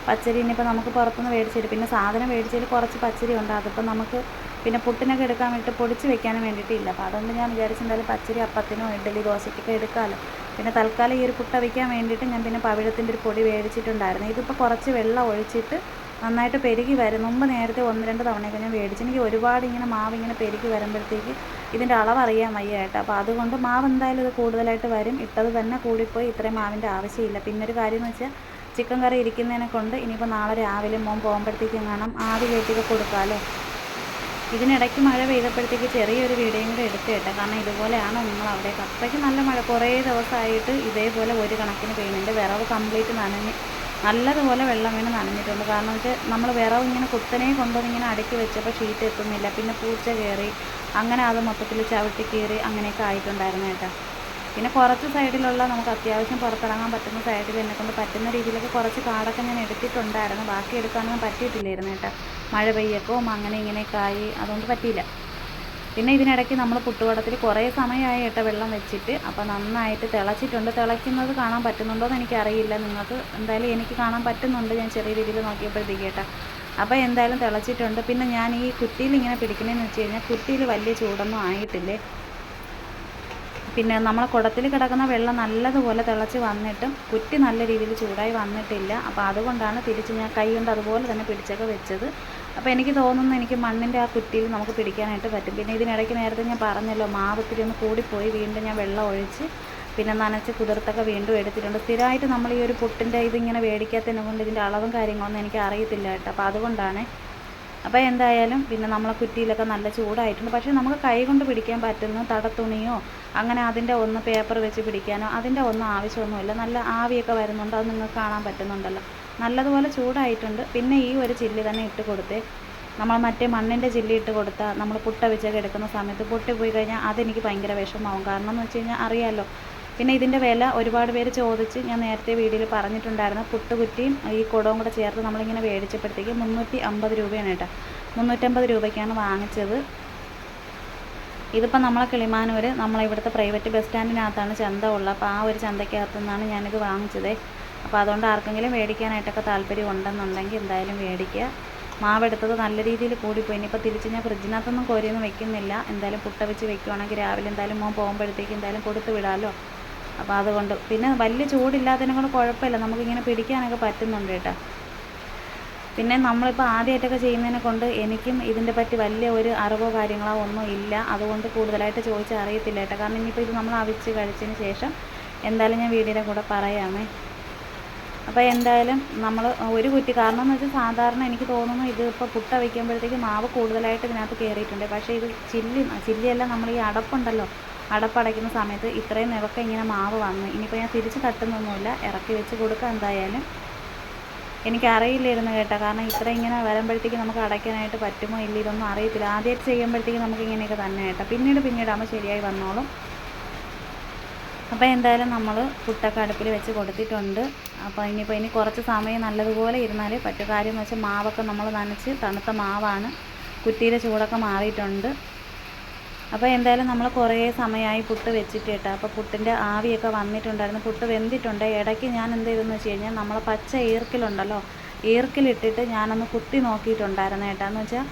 A: പച്ചരി ഇനിയിപ്പോൾ നമുക്ക് പുറത്തുനിന്ന് മേടിച്ചിട്ട് പിന്നെ സാധനം മേടിച്ചതിൽ കുറച്ച് പച്ചരി ഉണ്ട്. അതിപ്പോൾ നമുക്ക് പിന്നെ പുട്ടിനൊക്കെ എടുക്കാൻ വേണ്ടിയിട്ട് പൊടിച്ച് വെക്കാനും വേണ്ടിയിട്ടില്ല. അപ്പോൾ അതുകൊണ്ട് ഞാൻ വിചാരിച്ചെന്തായാലും പച്ചരി അപ്പത്തിനോ ഇഡ്ഡലി ദോശയ്ക്കൊക്കെ എടുക്കാമല്ലോ. പിന്നെ തൽക്കാലം ഈ ഒരു പുട്ട വയ്ക്കാൻ വേണ്ടിയിട്ട് ഞാൻ പിന്നെ പവിഴത്തിൻ്റെ ഒരു പൊടി മേടിച്ചിട്ടുണ്ടായിരുന്നു. ഇതിപ്പോൾ കുറച്ച് വെള്ളം ഒഴിച്ചിട്ട് നന്നായിട്ട് പെരുകി വരും. മുമ്പ് നേരത്തെ 1-2 തവണയൊക്കെ ഞാൻ മേടിച്ചു. എനിക്ക് ഒരുപാട് ഇങ്ങനെ മാവ് ഇങ്ങനെ പെരുകി വരുമ്പോഴത്തേക്ക് ഇതിൻ്റെ അളവ് അറിയാൻ വയ്യ കേട്ടോ. അപ്പോൾ അതുകൊണ്ട് മാവ് എന്തായാലും ഇത് കൂടുതലായിട്ട് വരും. ഇട്ടത് തന്നെ കൂടിപ്പോയി, ഇത്രയും മാവിൻ്റെ ആവശ്യമില്ല. പിന്നൊരു കാര്യം എന്ന് വെച്ചാൽ ചിക്കൻ കറി ഇരിക്കുന്നതിനെ കൊണ്ട് ഇനിയിപ്പോൾ നാളെ രാവിലെ മോൻ പോകുമ്പോഴത്തേക്കും കാണാം ആവി കയറ്റിയൊക്കെ കൊടുക്കാമല്ലോ. ഇതിനിടയ്ക്ക് മഴ പെയ്തപ്പോഴത്തേക്ക് ചെറിയൊരു വീഡിയോയും കൂടെ എടുത്ത് കേട്ടോ. കാരണം ഇതുപോലെയാണോ നിങ്ങൾ അവിടെ? അത്രയ്ക്ക് നല്ല മഴ കുറേ ദിവസമായിട്ട് ഇതേപോലെ ഒരു കണക്കിന് പെയ്യുന്നുണ്ട്. വിറവ് കംപ്ലീറ്റ് നനഞ്ഞ് നല്ലതുപോലെ വെള്ളം വീണ് നനഞ്ഞിട്ടുണ്ട്. കാരണം വെച്ചാൽ നമ്മൾ വിറവ് ഇങ്ങനെ കുത്തനെ കൊണ്ടുവന്ന് ഇങ്ങനെ അടുക്കി വെച്ചപ്പോൾ ഷീറ്റ് എത്തുന്നില്ല. പിന്നെ പൂച്ച കയറി, അങ്ങനെ അത് മൊത്തത്തിൽ ചവിട്ടി കീറി അങ്ങനെയൊക്കെ ആയിട്ടുണ്ടായിരുന്നു കേട്ടോ. പിന്നെ കുറച്ച് സൈഡിലുള്ള നമുക്ക് അത്യാവശ്യം പുറത്തിറങ്ങാൻ പറ്റുന്ന സൈഡിൽ എന്നെക്കൊണ്ട് പറ്റുന്ന രീതിയിലൊക്കെ കുറച്ച് കാടൊക്കെ ഞാൻ എടുത്തിട്ടുണ്ടായിരുന്നു. ബാക്കി എടുക്കാനൊന്നും പറ്റിയിട്ടില്ലായിരുന്നു കേട്ടോ. മഴ പെയ്യക്കവും അങ്ങനെ ഇങ്ങനെയൊക്കെ ആയി, അതുകൊണ്ട് പറ്റിയില്ല. പിന്നെ ഇതിനിടയ്ക്ക് നമ്മൾ പുട്ടുകുടത്തിൽ കുറേ സമയമായി കേട്ടോ വെള്ളം വെച്ചിട്ട്. അപ്പോൾ നന്നായിട്ട് തിളച്ചിട്ടുണ്ട്. തിളയ്ക്കുന്നത് കാണാൻ പറ്റുന്നുണ്ടോ എന്ന് എനിക്കറിയില്ല. നിങ്ങൾക്ക് എന്തായാലും എനിക്ക് കാണാൻ പറ്റുന്നുണ്ട്, ഞാൻ ചെറിയ രീതിയിൽ നോക്കിയപ്പോഴത്തേക്ക് കേട്ടോ. അപ്പോൾ എന്തായാലും തിളച്ചിട്ടുണ്ട്. പിന്നെ ഞാൻ ഈ കുറ്റിയിൽ ഇങ്ങനെ പിടിക്കണമെന്ന് വെച്ച് കഴിഞ്ഞാൽ കുറ്റിയിൽ വലിയ ചൂടൊന്നും ആയിട്ടില്ലേ. പിന്നെ നമ്മളെ കുടത്തിൽ കിടക്കുന്ന വെള്ളം നല്ലതുപോലെ തിളച്ച് വന്നിട്ടും കുറ്റി നല്ല രീതിയിൽ ചൂടായി വന്നിട്ടില്ല. അപ്പോൾ അതുകൊണ്ടാണ് തിരിച്ച് ഞാൻ കൈ കൊണ്ട് അതുപോലെ തന്നെ പിടിച്ചൊക്കെ വെച്ചത്. അപ്പോൾ എനിക്ക് തോന്നുന്നു എനിക്ക് മണ്ണിൻ്റെ ആ കുറ്റിയിൽ നമുക്ക് പിടിക്കാനായിട്ട് പറ്റും. പിന്നെ ഇതിനിടയ്ക്ക് നേരത്തെ ഞാൻ പറഞ്ഞല്ലോ മാവത്തിരി ഒന്ന് കൂടിപ്പോയി, വീണ്ടും ഞാൻ വെള്ളം ഒഴിച്ച് പിന്നെ നനച്ച് കുതിർത്തൊക്കെ വീണ്ടും എടുത്തിട്ടുണ്ട്. സ്ഥിരമായിട്ട് നമ്മൾ ഈ ഒരു പുട്ടിൻ്റെ ഇതിങ്ങനെ മേടിക്കാത്തതിനെ കൊണ്ട് ഇതിൻ്റെ അളവും കാര്യങ്ങളൊന്നും എനിക്ക് അറിയത്തില്ല കേട്ടോ. അപ്പോൾ അതുകൊണ്ടാണ്. അപ്പോൾ എന്തായാലും പിന്നെ നമ്മളെ കുറ്റിയിലൊക്കെ നല്ല ചൂടായിട്ടുണ്ട്. പക്ഷേ നമുക്ക് കൈ കൊണ്ട് പിടിക്കാൻ പറ്റുന്ന തടത്തുണിയോ അങ്ങനെ അതിൻ്റെ ഒന്ന് പേപ്പർ വെച്ച് പിടിക്കാനോ അതിൻ്റെ ഒന്നും ആവശ്യമൊന്നുമില്ല. നല്ല ആവിയൊക്കെ വരുന്നുണ്ട്, അത് നിങ്ങൾക്ക് കാണാൻ പറ്റുന്നുണ്ടല്ലോ. നല്ലതുപോലെ ചൂടായിട്ടുണ്ട്. പിന്നെ ഈ ഒരു ചില്ലി തന്നെ ഇട്ട് കൊടുത്തേ. നമ്മൾ മറ്റേ മണ്ണിൻ്റെ ചില്ലി ഇട്ട് കൊടുത്താൽ നമ്മൾ പുട്ട വെച്ചൊക്കെ എടുക്കുന്ന സമയത്ത് പൊട്ടിപ്പോയി കഴിഞ്ഞാൽ അതെനിക്ക് ഭയങ്കര വിഷമമാവും. കാരണം എന്ന് വെച്ച് കഴിഞ്ഞാൽ അറിയാമല്ലോ. പിന്നെ ഇതിൻ്റെ വില ഒരുപാട് പേര് ചോദിച്ച് ഞാൻ നേരത്തെ വീഡിയോയിൽ പറഞ്ഞിട്ടുണ്ടായിരുന്നു. പുട്ടുകുറ്റിയും ഈ കുടവും കൂടെ ചേർത്ത് നമ്മളിങ്ങനെ മേടിച്ചപ്പോഴത്തേക്ക് 350 രൂപയാണ് കേട്ടോ. 350 രൂപയ്ക്കാണ് വാങ്ങിച്ചത്. ഇതിപ്പോൾ നമ്മളെ കിളിമാനൂർ നമ്മളിവിടുത്തെ പ്രൈവറ്റ് ബസ് സ്റ്റാൻഡിനകത്താണ് ചന്ത ഉള്ളത്. അപ്പോൾ ആ ഒരു ചന്തയ്ക്കകത്തു നിന്നാണ് ഞാനിത് വാങ്ങിച്ചത്. അപ്പോൾ അതുകൊണ്ട് ആർക്കെങ്കിലും മേടിക്കാനായിട്ടൊക്കെ താല്പര്യം ഉണ്ടെന്നുണ്ടെങ്കിൽ എന്തായാലും മേടിക്കുക. മാവെടുത്തത് നല്ല രീതിയിൽ കൂടിപ്പോയി. ഇനിയിപ്പോൾ തിരിച്ച് ഞാൻ ഫ്രിഡ്ജിനകത്തൊന്നും കോരിയൊന്നും വെക്കുന്നില്ല. എന്തായാലും പുട്ട വെച്ച് വെക്കുവാണെങ്കിൽ രാവിലെ എന്തായാലും മോൻ പോകുമ്പോഴത്തേക്ക് എന്തായാലും കൊടുത്തു വിടാമല്ലോ. അപ്പോൾ അതുകൊണ്ട് പിന്നെ വലിയ ചൂടില്ലാത്തതിനെ കൊണ്ട് കുഴപ്പമില്ല, നമുക്കിങ്ങനെ പിടിക്കാനൊക്കെ പറ്റുന്നുണ്ട് കേട്ടോ. പിന്നെ നമ്മളിപ്പോൾ ആദ്യമായിട്ടൊക്കെ ചെയ്യുന്നതിനെ കൊണ്ട് എനിക്കും ഇതിൻ്റെ പറ്റി വലിയ ഒരു അറിവോ കാര്യങ്ങളോ ഒന്നും ഇല്ല. അതുകൊണ്ട് കൂടുതലായിട്ട് ചോദിച്ചാൽ അറിയത്തില്ല കേട്ടോ. കാരണം ഇനിയിപ്പോൾ ഇത് നമ്മൾ അവിച്ച് കഴിച്ചതിന് ശേഷം എന്തായാലും ഞാൻ വീഡിയോയുടെ കൂടെ പറയാമേ. അപ്പോൾ എന്തായാലും നമ്മൾ ഒരു കുറ്റി, കാരണം എന്ന് വെച്ചാൽ സാധാരണ എനിക്ക് തോന്നുന്നു ഇത് ഇപ്പോൾ പുട്ട വയ്ക്കുമ്പോഴത്തേക്ക് മാവ് കൂടുതലായിട്ട് ഇതിനകത്ത് കയറിയിട്ടുണ്ട്. പക്ഷേ ഇത് ചില്ലിയെല്ലാം നമ്മൾ ഈ അടപ്പുണ്ടല്ലോ, അടപ്പടയ്ക്കുന്ന സമയത്ത് ഇത്രയും നിറക്കെ ഇങ്ങനെ മാവ് വന്നു. ഇനിയിപ്പോൾ ഞാൻ തിരിച്ച് തട്ടുന്നൊന്നുമില്ല, ഇറക്കി വെച്ച് കൊടുക്കാം. എന്തായാലും എനിക്കറിയില്ലായിരുന്നു കേട്ടോ. കാരണം ഇത്ര ഇങ്ങനെ വരുമ്പോഴത്തേക്ക് നമുക്ക് അടയ്ക്കാനായിട്ട് പറ്റുമോ ഇല്ല ഇതൊന്നും അറിയത്തില്ല. ആദ്യമായിട്ട് ചെയ്യുമ്പോഴത്തേക്ക് നമുക്ക് ഇങ്ങനെയൊക്കെ തന്നെ കേട്ടോ. പിന്നീടാകുമ്പോൾ ശരിയായി വന്നോളും. അപ്പോൾ എന്തായാലും നമ്മൾ പുട്ടൊക്കെ അടുപ്പിൽ വെച്ച് കൊടുത്തിട്ടുണ്ട്. അപ്പോൾ ഇനി കുറച്ച് സമയം നല്ലതുപോലെ ഇരുന്നാലേ പറ്റും. കാര്യം എന്ന് വെച്ചാൽ മാവൊക്കെ നമ്മൾ നനച്ച് തണുത്ത മാവാണ്, കുറ്റിയിലെ ചൂടൊക്കെ മാറിയിട്ടുണ്ട്. അപ്പോൾ എന്തായാലും നമ്മൾ കുറേ സമയമായി പുട്ട് വെച്ചിട്ട് കേട്ടോ. അപ്പോൾ പുട്ടിൻ്റെ ആവിയൊക്കെ വന്നിട്ടുണ്ടായിരുന്നു, പുട്ട് വെന്തിട്ടുണ്ട്. ഇടയ്ക്ക് ഞാൻ എന്ത് ചെയ്തെന്ന് വെച്ച് കഴിഞ്ഞാൽ നമ്മളെ പച്ച ഈർക്കിലുണ്ടല്ലോ, ഈർക്കിലിട്ടിട്ട് ഞാനൊന്ന് കുത്തി നോക്കിയിട്ടുണ്ടായിരുന്നു കേട്ടോ. എന്ന് വെച്ചാൽ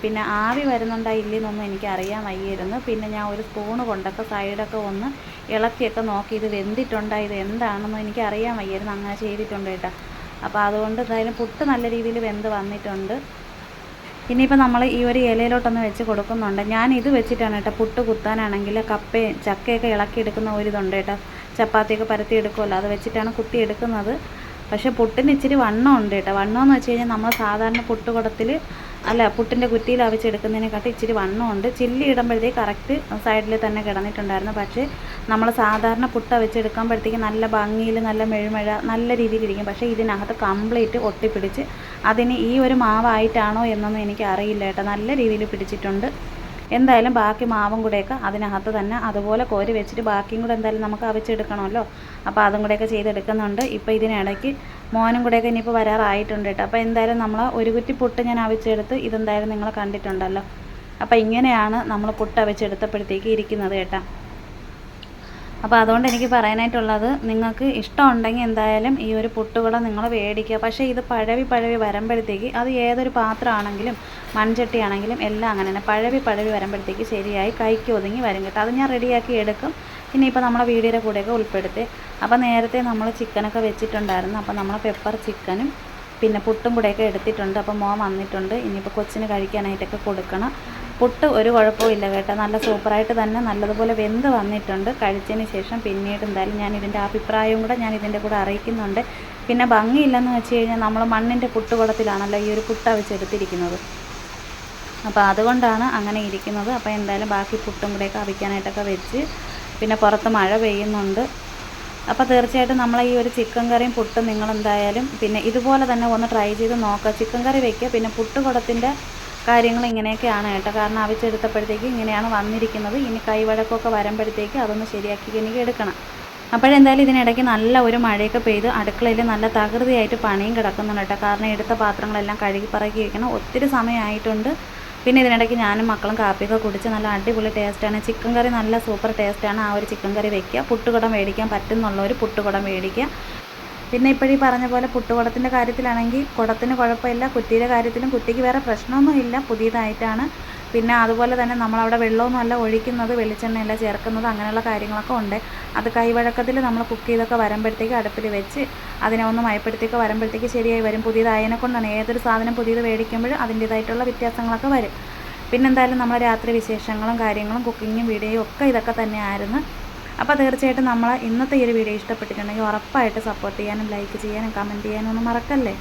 A: പിന്നെ ആവി വരുന്നുണ്ടോ ഇല്ലെന്നൊന്നും എനിക്ക് അറിയാൻ വയ്യായിരുന്നു. പിന്നെ ഞാൻ ഒരു സ്പൂണ് കൊണ്ടൊക്കെ സൈഡൊക്കെ ഒന്ന് ഇളക്കിയൊക്കെ നോക്കി ഇത് വെന്തിട്ടുണ്ടോ ഇത് എന്താണെന്നോ എനിക്ക് അറിയാൻ വയ്യായിരുന്നു. അങ്ങനെ ചെയ്തിട്ടുണ്ട് കേട്ടോ. അപ്പോൾ അതുകൊണ്ട് എന്തായാലും പുട്ട് നല്ല രീതിയിൽ വെന്ത് വന്നിട്ടുണ്ട്. ഇനിയിപ്പോൾ നമ്മൾ ഈ ഒരു ഇലയിലോട്ടൊന്ന് വെച്ച് കൊടുക്കുന്നുണ്ട്. ഞാൻ ഇത് വെച്ചിട്ടാണ് കേട്ടോ പുട്ട് കുത്താനാണെങ്കിൽ കപ്പയും ചക്കയൊക്കെ ഇളക്കിയെടുക്കുന്ന ഒരിതുണ്ട് കേട്ടോ. ചപ്പാത്തിയൊക്കെ പരത്തിയെടുക്കുമല്ലോ, അത് വെച്ചിട്ടാണ് കുത്തി എടുക്കുന്നത്. പക്ഷേ പുട്ടിന് ഇച്ചിരി വണ്ണം ഉണ്ട് കേട്ടോ. വണ്ണം എന്ന് വെച്ച് കഴിഞ്ഞാൽ നമ്മൾ സാധാരണ പുട്ടുകുടത്തിൽ പുട്ടിൻ്റെ കുറ്റിയിൽ അവിച്ചെടുക്കുന്നതിനെക്കാട്ടി ഇച്ചിരി വണ്ണമുണ്ട്. ചില്ലി ഇടുമ്പോഴത്തേക്ക് കറക്റ്റ് സൈഡിൽ തന്നെ കിടന്നിട്ടുണ്ടായിരുന്നു. പക്ഷേ നമ്മൾ സാധാരണ പുട്ട വെച്ചെടുക്കുമ്പോഴത്തേക്ക് നല്ല ഭംഗിയിൽ നല്ല മെഴുമഴ നല്ല രീതിയിലിരിക്കും. പക്ഷേ ഇതിനകത്ത് കംപ്ലീറ്റ് ഒട്ടിപ്പിടിച്ച് അതിന് ഈ ഒരു മാവായിട്ടാണോ എന്നൊന്നും എനിക്ക് അറിയില്ല കേട്ടോ. നല്ല രീതിയിൽ പിടിച്ചിട്ടുണ്ട്. എന്തായാലും ബാക്കി മാവും കൂടെയൊക്കെ അതിനകത്ത് തന്നെ അതുപോലെ കോരി വെച്ചിട്ട് ബാക്കിയും കൂടെ എന്തായാലും നമുക്ക് അവിച്ചെടുക്കണമല്ലോ. അപ്പോൾ അതും കൂടെയൊക്കെ ചെയ്തെടുക്കുന്നുണ്ട്. ഇപ്പോൾ ഇതിനിടയ്ക്ക് മോനും കൂടെയൊക്കെ ഇനിയിപ്പോൾ വരാറായിട്ടുണ്ട് കേട്ടോ. അപ്പോൾ എന്തായാലും നമ്മൾ ഒരു കുറ്റി പുട്ട് ഞാൻ അവിച്ചെടുത്ത് ഇതെന്തായാലും നിങ്ങൾ കണ്ടിട്ടുണ്ടല്ലോ. അപ്പോൾ ഇങ്ങനെയാണ് നമ്മൾ പുട്ട് അവിച്ചെടുത്തപ്പോഴത്തേക്ക് ഇരിക്കുന്നത് കേട്ടോ. അപ്പോൾ അതുകൊണ്ട് എനിക്ക് പറയാനായിട്ടുള്ളത്, നിങ്ങൾക്ക് ഇഷ്ടമുണ്ടെങ്കിൽ എന്തായാലും ഈ ഒരു പുട്ടുകുട നിങ്ങൾ മേടിക്കുക. പക്ഷേ ഇത് പഴവി വരുമ്പോഴത്തേക്ക് അത് ഏതൊരു പാത്രമാണെങ്കിലും മൺചട്ടിയാണെങ്കിലും എല്ലാം അങ്ങനെ തന്നെ പഴവി വരുമ്പോഴത്തേക്ക് ശരിയായി കൈക്ക് ഒതുങ്ങി വരും കേട്ടോ. അത് ഞാൻ റെഡിയാക്കി എടുക്കും. ഇനിയിപ്പോൾ നമ്മളെ വീഡിയോയുടെ കൂടെയൊക്കെ ഉൾപ്പെടുത്തി. അപ്പോൾ നേരത്തെ നമ്മൾ ചിക്കനൊക്കെ വെച്ചിട്ടുണ്ടായിരുന്നു. അപ്പോൾ നമ്മൾ പെപ്പർ ചിക്കനും പിന്നെ പുട്ടും കൂടെയൊക്കെ എടുത്തിട്ടുണ്ട്. അപ്പോൾ മോൻ വന്നിട്ടുണ്ട്. ഇനിയിപ്പോൾ കൊച്ചിന് കഴിക്കാനായിട്ടൊക്കെ കൊടുക്കണം. പുട്ട് ഒരു കുഴപ്പമില്ല കേട്ടോ, നല്ല സൂപ്പറായിട്ട് തന്നെ നല്ലതുപോലെ വെന്ത് വന്നിട്ടുണ്ട്. കഴിച്ചതിന് ശേഷം പിന്നീട് എന്തായാലും ഞാൻ ഇതിൻ്റെ അഭിപ്രായവും കൂടെ ഞാൻ ഇതിൻ്റെ കൂടെ അറിയിക്കുന്നുണ്ട്. പിന്നെ ഭംഗിയില്ലെന്ന് വെച്ച് കഴിഞ്ഞാൽ നമ്മൾ മണ്ണിൻ്റെ പുട്ടുകുടത്തിലാണല്ലോ ഈ ഒരു പുട്ട് അവിച്ചെടുത്തിരിക്കുന്നത്. അപ്പോൾ അതുകൊണ്ടാണ് അങ്ങനെ ഇരിക്കുന്നത്. അപ്പോൾ എന്തായാലും ബാക്കി പുട്ടും കൂടെയൊക്കെ അവിക്കാനായിട്ടൊക്കെ വെച്ച്, പിന്നെ പുറത്ത് മഴ പെയ്യുന്നുണ്ട്. അപ്പോൾ തീർച്ചയായിട്ടും നമ്മൾ ഈ ഒരു ചിക്കൻ കറിയും പുട്ടും നിങ്ങളെന്തായാലും പിന്നെ ഇതുപോലെ തന്നെ ഒന്ന് ട്രൈ ചെയ്ത് നോക്കുക. ചിക്കൻ കറി വയ്ക്കുക. പിന്നെ പുട്ടുകുടത്തിൻ്റെ കാര്യങ്ങൾ ഇങ്ങനെയൊക്കെയാണ് കേട്ടോ, കാരണം അവിച്ചെടുത്തപ്പോഴത്തേക്ക് ഇങ്ങനെയാണ് വന്നിരിക്കുന്നത്. ഇനി കൈവഴക്കമൊക്കെ വരുമ്പോഴത്തേക്ക് അതൊന്ന് ശരിയാക്കി എനിക്ക് എടുക്കണം. അപ്പോഴെന്തായാലും ഇതിനിടയ്ക്ക് നല്ല ഒരു മഴയൊക്കെ പെയ്ത് അടുക്കളയിൽ നല്ല തകൃതിയായിട്ട് പണിയും കിടക്കുന്നുണ്ട് കേട്ടോ, കാരണം എടുത്ത പാത്രങ്ങളെല്ലാം കഴുകി പറക്കി വയ്ക്കണം. ഒത്തിരി സമയമായിട്ടുണ്ട്. പിന്നെ ഇതിനിടയ്ക്ക് ഞാനും മക്കളും കാപ്പിയൊക്കെ കുടിച്ച് നല്ല അടിപൊളി ടേസ്റ്റാണ്. ചിക്കൻ കറി നല്ല സൂപ്പർ ടേസ്റ്റാണ്. ആ ഒരു ചിക്കൻ കറി വയ്ക്കുക. പുട്ടുകുടം മേടിക്കാൻ പറ്റുന്നുള്ളവർ പുട്ടുകുടം മേടിക്കുക. പിന്നെ ഇപ്പോഴീ പറഞ്ഞ പോലെ പുട്ടുകുടത്തിൻ്റെ കാര്യത്തിലാണെങ്കിൽ കുടത്തിന് കുഴപ്പമില്ല, കുറ്റിയുടെ കാര്യത്തിലും കുറ്റിക്ക് വേറെ പ്രശ്നമൊന്നുമില്ല, പുതിയതായിട്ടാണ്. പിന്നെ അതുപോലെ തന്നെ നമ്മളവിടെ വെള്ളമൊന്നുമല്ല ഒഴിക്കുന്നത്, വെളിച്ചെണ്ണയല്ല ചേർക്കുന്നത്, അങ്ങനെയുള്ള കാര്യങ്ങളൊക്കെ ഉണ്ട്. അത് കൈവഴക്കത്തിൽ നമ്മൾ കുക്ക് ചെയ്തൊക്കെ വരുമ്പോഴത്തേക്ക് അടുപ്പിൽ വെച്ച് അതിനെ ഒന്ന് മയപ്പെടുത്തിയൊക്കെ വരുമ്പോഴത്തേക്ക് ശരിയായി വരും. പുതിയതായതിനെ കൊണ്ടാണ് ഏതൊരു സാധനം പുതിയത് മേടിക്കുമ്പോഴും അതിൻ്റേതായിട്ടുള്ള വ്യത്യാസങ്ങളൊക്കെ വരും. പിന്നെന്തായാലും നമ്മൾ രാത്രി വിശേഷങ്ങളും കാര്യങ്ങളും കുക്കിങ്ങും വീഡിയോയും ഒക്കെ ഇതൊക്കെ തന്നെയായിരുന്നു. അപ്പോൾ തീർച്ചയായിട്ടും നമ്മൾ ഇന്നത്തെ ഈ ഒരു വീഡിയോ ഇഷ്ടപ്പെട്ടിട്ടുണ്ടെങ്കിൽ ഉറപ്പായിട്ട് സപ്പോർട്ട് ചെയ്യാനും ലൈക്ക് ചെയ്യാനും കമൻറ്റ് ചെയ്യാനും ഒന്നും മറക്കല്ലേ.